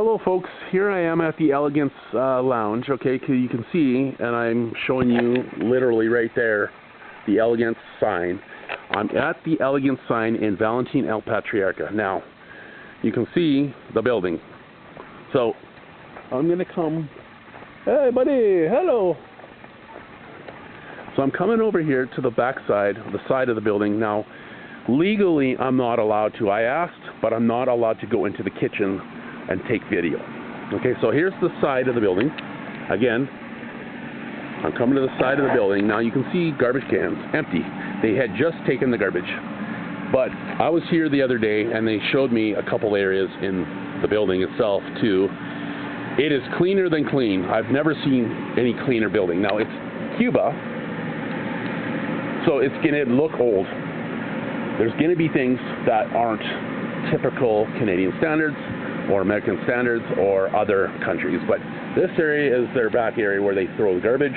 Hello folks, here I am at the Alegance lounge, okay, you can see, and I'm showing you literally right there, the Alegance sign. I'm at the Alegance sign in Valentin El Patriarca. Now, you can see the building. So, I'm going to come, hey buddy, hello! So I'm coming over here to the back side, the side of the building. Now, legally I'm not allowed to. I asked, but I'm not allowed to go into the kitchen and take video. Okay, so here's the side of the building. Again, I'm coming to the side of the building. Now you can see garbage cans empty. They had just taken the garbage. But I was here the other day and they showed me a couple areas in the building itself too. It is cleaner than clean. I've never seen any cleaner building. Now it's Cuba, so it's gonna look old. There's gonna be things that aren't typical Canadian standards or American standards or other countries, but this area is their back area where they throw the garbage.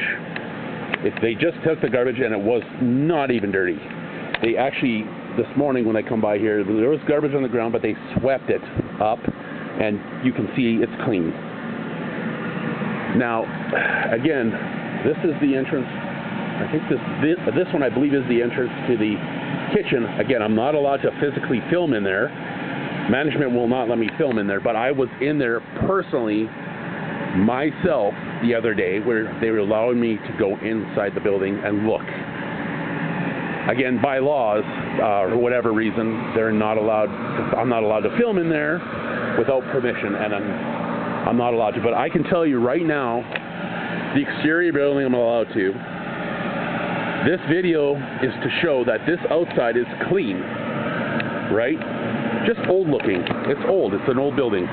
They just took the garbage and it was not even dirty. They actually, this morning when I come by here, there was garbage on the ground, but they swept it up and you can see it's clean. Now, again, this is the entrance. I think this one I believe is the entrance to the kitchen. Again, I'm not allowed to physically film in there. Management will not let me film in there, but I was in there personally myself the other day where they were allowing me to go inside the building and look. Again, by laws, for whatever reason, they're not allowed. I'm not allowed to film in there without permission, and I'm not allowed to. But I can tell you right now, the exterior building I'm allowed to. This video is to show that this outside is clean, right? Just old looking. It's old. It's an old building.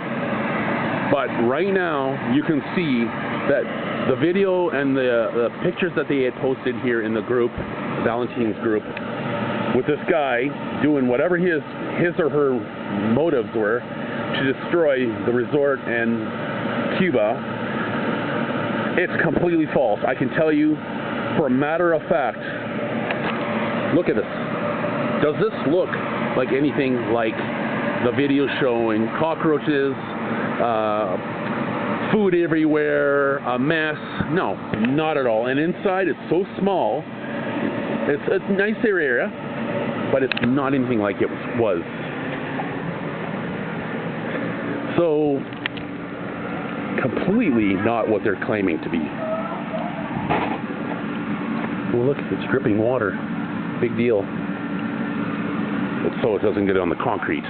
But right now, you can see that the video and the pictures that they had posted here in the group, Valentin's group, with this guy doing whatever his or her motives were to destroy the resort and Cuba, it's completely false. I can tell you, for a matter of fact, look at this. Does this look like anything like the video showing cockroaches, food everywhere, a mess? No, not at all. And inside it's so small. It's a nice area, but it's not anything like it was. So, completely not what they're claiming to be. Well, look, it's dripping water. Big deal. So it doesn't get on the concrete.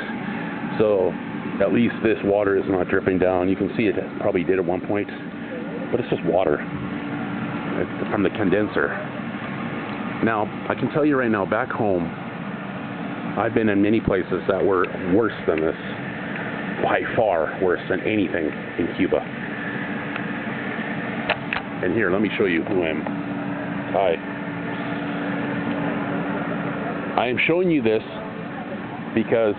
So at least this water is not dripping down. You can see it probably did at one point, but it's just water. It's from the condenser. Now, I can tell you right now, back home, I've been in many places that were worse than this, by far worse than anything in Cuba. And here, let me show you who I am. Hi. I am showing you this because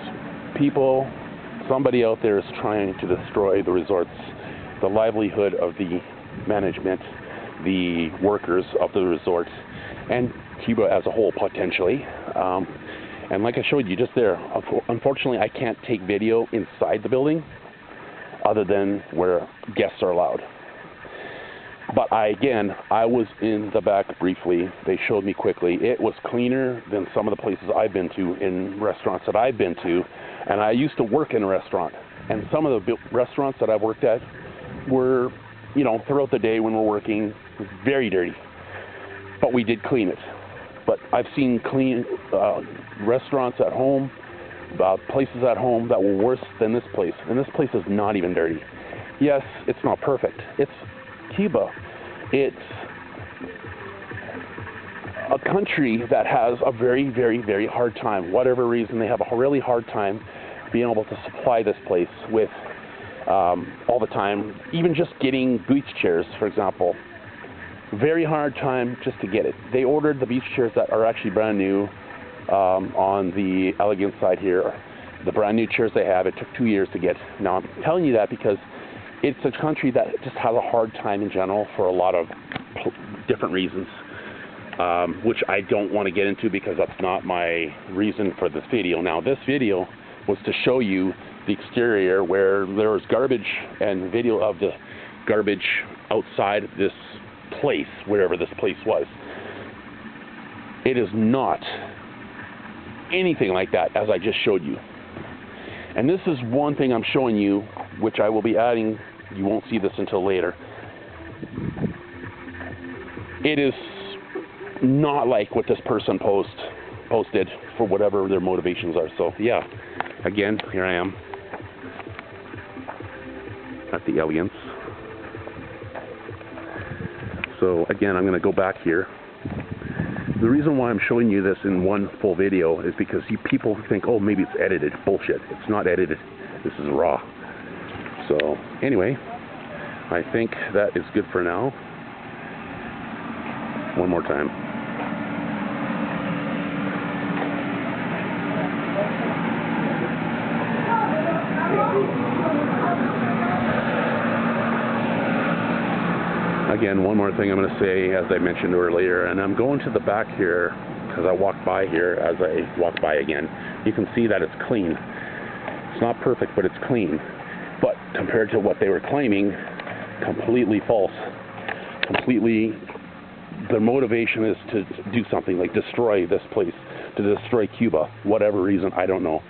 somebody out there is trying to destroy the resorts, the livelihood of the management, the workers of the resort, and Cuba as a whole, potentially. And like I showed you just there, unfortunately I can't take video inside the building other than where guests are allowed. But I was in the back briefly. They showed me quickly. It was cleaner than some of the places I've been to in restaurants that I've been to. And I used to work in a restaurant. And some of the restaurants that I've worked at were, throughout the day when we're working, very dirty. But we did clean it. But I've seen clean restaurants at home, places at home that were worse than this place. And this place is not even dirty. Yes, it's not perfect. It's Cuba. It's a country that has a very, very, very hard time. Whatever reason, they have a really hard time being able to supply this place with all the time. Even just getting beach chairs, for example. Very hard time just to get it. They ordered the beach chairs that are actually brand new on the Alegance side here. The brand new chairs they have, it took 2 years to get. Now, I'm telling you that because it's a country that just has a hard time in general for a lot of different reasons, which I don't want to get into because that's not my reason for this video. Now, this video was to show you the exterior where there was garbage and video of the garbage outside this place, wherever this place was. It is not anything like that as I just showed you. And this is one thing I'm showing you, which I will be adding. You won't see this until later. It is not like what this person posted for whatever their motivations are. So yeah, again, here I am at the Alegance. So again, I'm going to go back here. The reason why I'm showing you this in one full video is because you people think, oh, maybe it's edited. Bullshit. It's not edited. This is raw. So anyway, I think that is good for now. One more time. Again, one more thing I'm going to say, as I mentioned earlier, and I'm going to the back here because I walked by here. As I walk by again, you can see that it's clean. It's not perfect, but it's clean. But compared to what they were claiming, completely false. Completely, their motivation is to do something like destroy this place, to destroy Cuba, whatever reason, I don't know.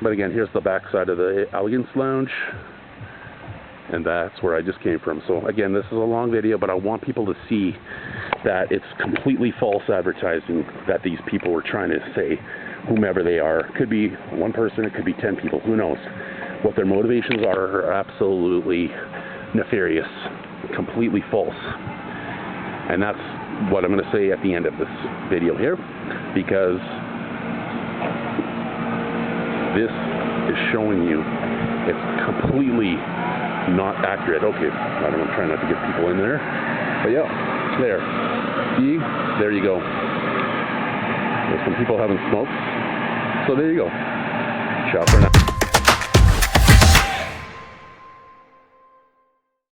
But again, here's the back side of the Alegance Lounge. And that's where I just came from. So again, this is a long video, but I want people to see that it's completely false advertising that these people were trying to say, whomever they are. It could be one person, it could be 10 people, who knows. What their motivations are absolutely nefarious, completely false. And that's what I'm going to say at the end of this video here, because this is showing you it's completely not accurate. Okay, I'm trying not to get people in there, but yeah, there. See, there you go. There's some people having smokes, so there you go. Ciao for now.